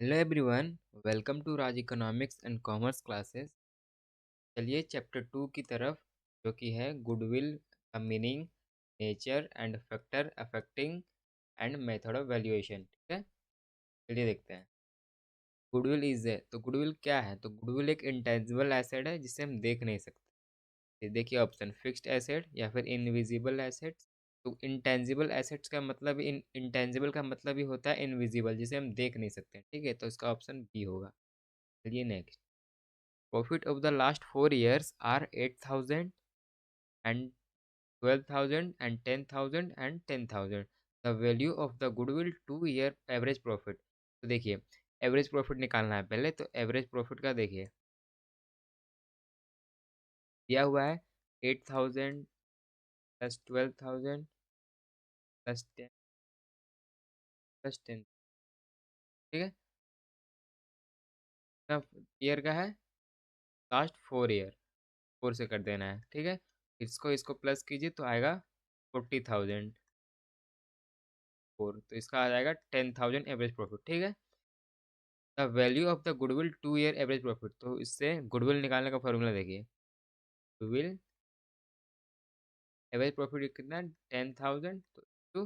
Hello everyone, welcome to Raj economics and commerce classes. चलिए chapter 2 की तरफ, जो कि है गुडविल का meaning, nature and factor affecting and method of valuation. ठीक है, चलिए देखते हैं। गुडविल इज है तो गुडविल क्या है? तो गुडविल एक इंटेंजिबल एसेट है जिसे हम देख नहीं सकते। देखिए ऑप्शन, फिक्स्ड एसेट या फिर इनविजिबल एसेट्स। तो इंटेंजिबल एसेट्स का मतलब इंटेंजिबल का मतलब ही होता है इनविजिबल, जिसे हम देख नहीं सकते। ठीक है, तो इसका ऑप्शन बी होगा। चलिए next. Profit of the last 4 years are 8,000 and 12,000 and 10,000 and 10,000. The value of the goodwill 2 year average profit. तो देखिए एवरेज प्रॉफिट निकालना है पहले, तो एवरेज प्रॉफिट का देखिए दिया हुआ है 8,000 प्लस 12,000 प्लस 10 प्लस 10। ठीक है, ईयर का है लास्ट 4 ईयर, 4 से कर देना है। ठीक है, इसको इसको प्लस कीजिए तो आएगा 40,000 4, तो इसका आ जाएगा 10,000 एवरेज प्रॉफिट। ठीक है, the value of the goodwill 2 year average profit. तो इससे गुडविल निकालने का फॉर्मूला देखिए, गुडविल एवरेज प्रॉफिट कितना है 10,000, तो टू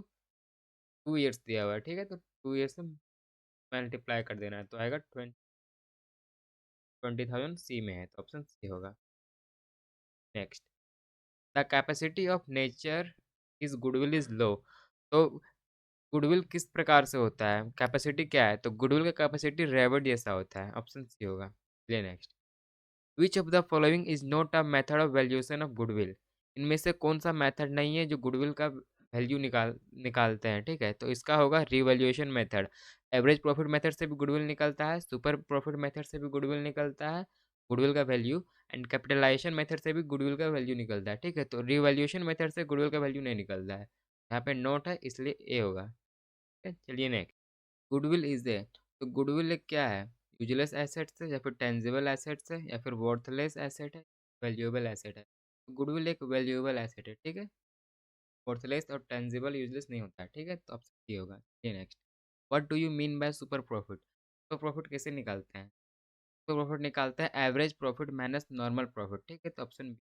2 ईयर्स दिया हुआ है। ठीक है, तो 2 ईयर्स से मल्टीप्लाई कर देना है तो आएगा 20,000 सी में है, तो ऑप्शन सी होगा। Next, the capacity of nature is goodwill is low. तो गुडविल किस प्रकार से होता है, कैपेसिटी क्या है? तो गुडविल का कैपेसिटी रेवट जैसा होता है, ऑप्शन सी होगा। चलिए next, which of the following is not a method of valuation of goodwill. इनमें से कौन सा मेथड नहीं है जो गुडविल का वैल्यू निकालते हैं? ठीक है, तो इसका होगा revaluation method. Average profit method से भी गुडविल निकलता है, सुपर प्रॉफिट मेथड से भी गुडविल निकलता है, गुडविल का वैल्यू, एंड कैपिटलाइजेशन मेथड से भी गुडविल का वैल्यू निकलता है। ठीक है, तो रिवैल्यूएशन मेथड से गुडविल का वैल्यू नहीं निकलता है। यहाँ पे नोट है इसलिए ए होगा। ठीक है, चलिए नेक्स्ट, गुडविल इज ए, तो गुडविल एक क्या है? यूजलेस एसेट्स है या फिर टेंजिबल एसेट्स है या फिर वर्थलेस एसेट है, वैल्यूएबल एसेट है? गुडविल एक वैल्यूएबल एसेट है। ठीक है, वर्थलेस और टेंजिबल यूजलेस नहीं होता है। ठीक है, तो ऑप्शन ये होगा। ये next, what do you mean by super profit? Super profit कैसे निकालते हैं? सुपर प्रॉफिट निकालते हैं average profit minus normal profit. ठीक है, तो ऑप्शन बी।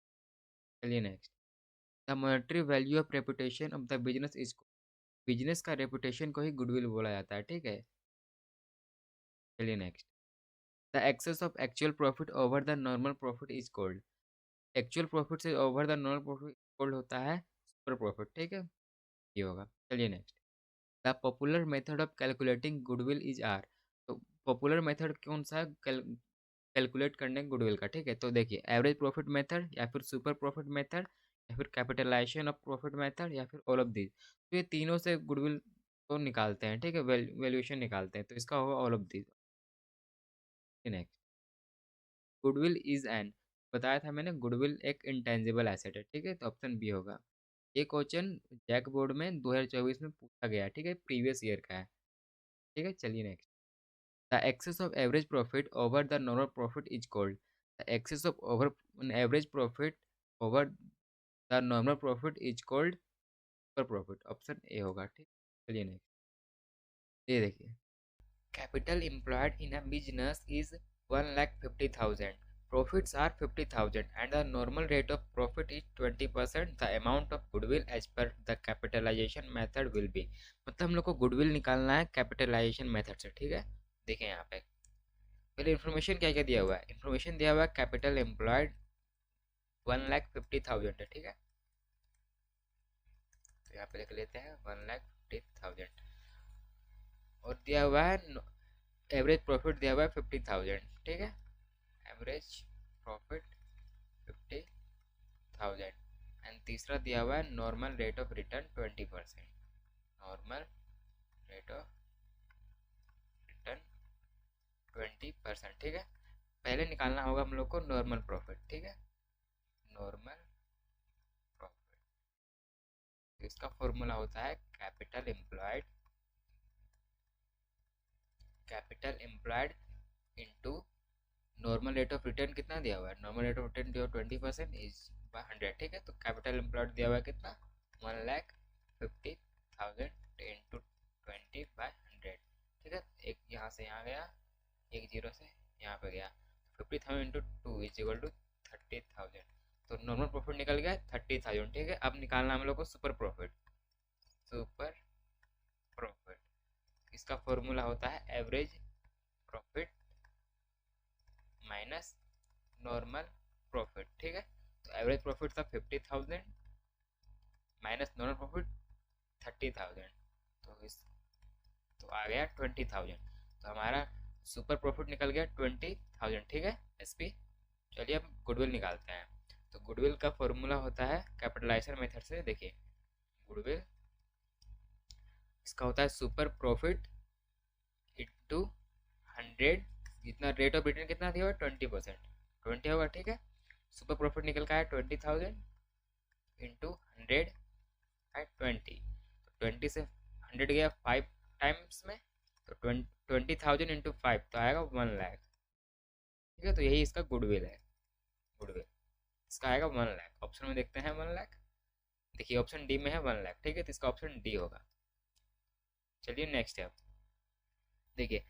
चलिए next, the monetary value of reputation of the business is, business का रेपुटेशन को ही गुडविल बोला जाता है। ठीक है, चलिए next, the excess of actual profit over the normal profit is called, actual profit से over the normal profit called होता है सुपर प्रॉफिट। ठीक है, ये होगा। चलिए next, the popular method of calculating goodwill is are. तो पॉपुलर मेथड कौन सा है कैलकुलेट करने गुडविल का? ठीक है, तो देखिए एवरेज प्रॉफिट मेथड या फिर सुपर प्रॉफिट मेथड या फिर कैपिटलाइजेशन ऑफ प्रॉफिट मेथड या फिर ऑल ऑफ दीज। तो ये तीनों से गुडविल को निकालते हैं। ठीक है, वैल्यूएशन निकालते हैं, तो इसका होगा all of these. Next, goodwill is an, बताया था मैंने गुडविल एक इंटेंजिबल एसेट है। ठीक है, तो ऑप्शन बी होगा। ये क्वेश्चन जैक बोर्ड में 2024 में पूछा गया है। ठीक है, प्रीवियस ईयर का है। ठीक है, चलिए next, the excess of average profit over the normal profit is called, the excess of over average profit over the normal profit is called super profit, option A होगा। ठीक, चलिए नेक्स्ट, ये देखिए, capital employed in a business is 1,50,000. Profits are 50,000 and the normal rate of profit is 20%. The amount of goodwill as per the capitalization method will be, मतलब हम लोग को goodwill निकालना है कैपिटलाइजेशन मेथड से। ठीक है, देखें यहाँ पे पहले इन्फॉर्मेशन क्या क्या दिया हुआ है। इन्फॉर्मेशन दिया हुआ है कैपिटल एम्प्लॉयड 1,50,000 है। ठीक है, तो यहाँ पे लिख लेते हैं 1,50,000, और दिया हुआ है एवरेज प्रॉफिट दिया हुआ है 50,000। ठीक है, एवरेज प्रॉफिट 50,000, एंड तीसरा दिया हुआ है normal rate of return 20%, normal rate of return 20%। ठीक है, पहले निकालना होगा हम लोग को नॉर्मल प्रॉफिट। ठीक है, नॉर्मल प्रॉफिट, तो इसका फॉर्मूला होता है capital employed into normal rate of return. कितना दिया हुआ है? नॉर्मल रेट ऑफ रिटर्न दिया हुआ 20% इज बाय 100। ठीक है, तो कैपिटल एम्प्लॉयड दिया हुआ है कितना? 1,50,000 इंटू 20/100। ठीक है, एक यहाँ से यहाँ गया एक जीरो से यहाँ पे गया, 50,000 into two is equal to 30,000। तो नॉर्मल प्रॉफिट निकल गया 30,000। ठीक है, अब निकालना हम लोग को सुपर प्रॉफिट। सुपर प्रॉफिट इसका फॉर्मूला होता है average profit minus normal profit. ठीक है, तो एवरेज प्रॉफिट था 50,000 माइनस नॉर्मल प्रॉफिट 30,000, तो इस तो आ गया 20,000। तो हमारा सुपर प्रॉफिट निकल गया 20,000। ठीक है एसपी। चलिए अब गुडविल निकालते हैं। तो गुडविल का फॉर्मूला होता है कैपिटलाइजेशन मेथड से। देखिए गुडविल इसका होता है सुपर प्रॉफिट इंटू 100, जितना रेट ऑफ रिटर्न कितना दिया हुआ 20%, 20 होगा। ठीक है, सुपर प्रॉफिट निकल का है 20,000 इंटू 100 है 20, तो 20 से 100 गया 5 टाइम्स में, तो 20,000 इंटू 5 तो आएगा 1 लाख। ठीक है, तो यही इसका गुडविल है। गुडविल इसका आएगा 1 लाख। ऑप्शन में देखते हैं 1 लाख। देखिए ऑप्शन डी में है 1 लाख। ठीक है, तो इसका ऑप्शन डी होगा। चलिए नेक्स्ट है। देखिए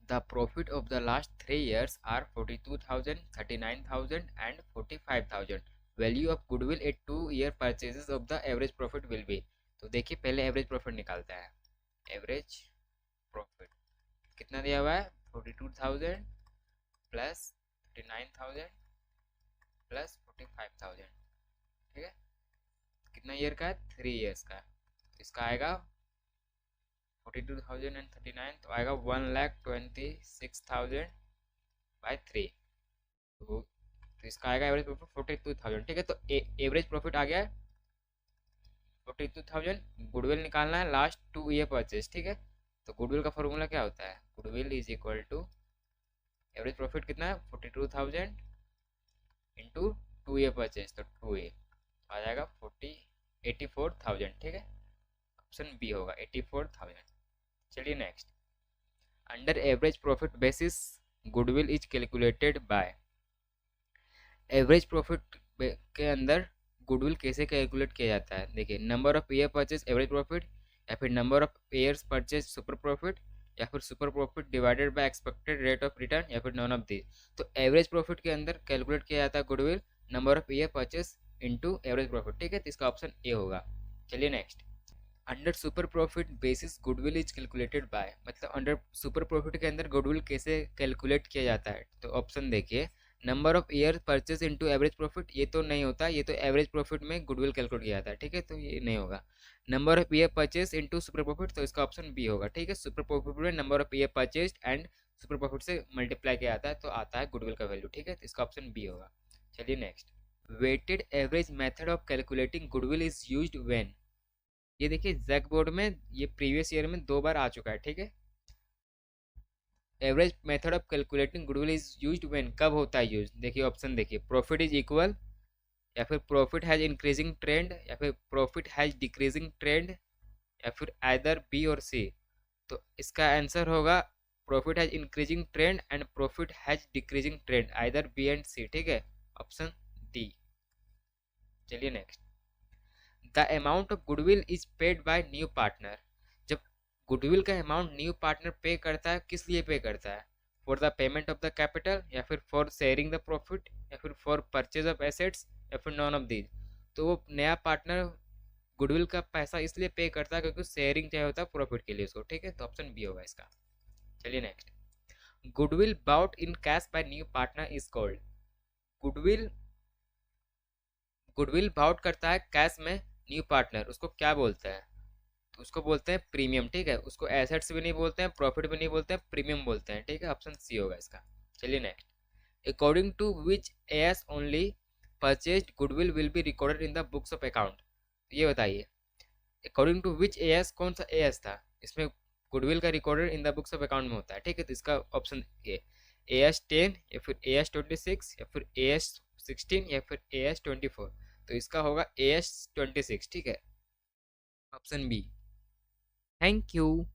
the profit of the last 3 years are 42,000, 39,000 and 45,000। Value of goodwill at 2 year purchases of the average profit will be. तो देखिए पहले एवरेज प्रॉफिट निकालता है। एवरेज प्रॉफिट कितना दिया हुआ है 42,000 प्लस 39,000 प्लस 45,000। ठीक है, कितना ईयर का है 3 years का, तो इसका आएगा 42,000 एंड 39, तो आएगा 1,26,000 बाई 3। तो इसका आएगा एवरेज प्रॉफिट 42,000। ठीक है, तो एवरेज प्रॉफिट आ गया 42,000। गुडविल निकालना है लास्ट 2 year परचेज। ठीक है, तो गुडविल का फॉर्मूला क्या होता है, goodwill is equal to average profit कितना है 42,000 इंटू 2 year परचेज, तो 2 year आ जाएगा 84,000। ठीक है, ऑप्शन बी होगा 84,000। चलिए next. Under average profit basis goodwill is calculated by. Average profit के अंदर गुडविल कैसे कैलकुलेट किया जाता है। देखिए number of year purchase average profit, या फिर number of years purchase super profit, या फिर super profit divided by expected rate of return, या फिर नॉन ऑफ दी। तो एवरेज प्रॉफिट के अंदर कैलकुलेट किया जाता है goodwill number of year purchase into average profit. ठीक है, तो इसका ऑप्शन ए होगा। चलिए next. Under super profit basis goodwill is calculated by, मतलब अंडर सुपर प्रॉफिट के अंदर गुडविल कैसे कैलकुलेट किया जाता है। तो ऑप्शन देखिए number of year purchase into average profit, ये तो नहीं होता, ये तो एवरेज प्रॉफिट में गुडविल कैलकुलेट किया जाता है। ठीक है, तो ये नहीं होगा। Number of year purchase into super profit, तो इसका ऑप्शन बी होगा। ठीक है, सुपर प्रॉफिट में number of year purchase and super profit से मल्टीप्लाई किया जाता है, तो आता है गुडविल का वैल्यू। ठीक है, तो इसका ऑप्शन बी होगा। चलिए next. Weighted average method of calculating goodwill is used when. ये देखिए जैक बोर्ड में ये प्रीवियस ईयर में 2 बार आ चुका है। ठीक है, average method of calculating goodwill is used when, कब होता है यूज। देखिए ऑप्शन देखिए प्रॉफिट इज इक्वल, या फिर प्रॉफिट हैज इंक्रीजिंग ट्रेंड, या फिर प्रॉफिट हैज डिक्रीजिंग ट्रेंड, या फिर आइदर बी और सी। तो इसका आंसर होगा profit has increasing trend and profit has decreasing trend, either B and C. ठीक है, ऑप्शन डी। चलिए next. The amount of goodwill is paid by new partner. जब गुडविल का अमाउंट न्यू पार्टनर पे करता है, किस लिए पे करता है, for the payment of the capital, या फिर फॉर शेयरिंग द प्रॉफिट, या फिर फॉर परचेज ऑफ एसेट्स, या फिर नॉन ऑफ दीज। तो वो नया पार्टनर गुडविल का पैसा इसलिए पे करता है क्योंकि शेयरिंग चाहिए होता है प्रॉफिट के लिए उसको। ठीक है, तो ऑप्शन बी होगा इसका। चलिए next. Goodwill brought in cash by new partner is called. Goodwill goodwill brought करता है कैश में न्यू पार्टनर, उसको क्या बोलते हैं, तो उसको बोलते हैं प्रीमियम। ठीक है, उसको एसेट्स भी नहीं बोलते हैं, प्रॉफिट भी नहीं बोलते हैं, प्रीमियम बोलते हैं। ठीक है, ऑप्शन सी होगा इसका। चलिए next. According to which AS only purchased goodwill will be recorded in the books of account. ये बताइए अकॉर्डिंग टू विच एएस, कौन सा एएस था इसमें गुडविल का recorded in the books of account में होता है। ठीक है, तो इसका ऑप्शन ए एएस 10, या फिर एएस 26, या फिर एएस 16, या फिर एएस 24। तो इसका होगा एएस 26। ठीक है, ऑप्शन बी। Thank you.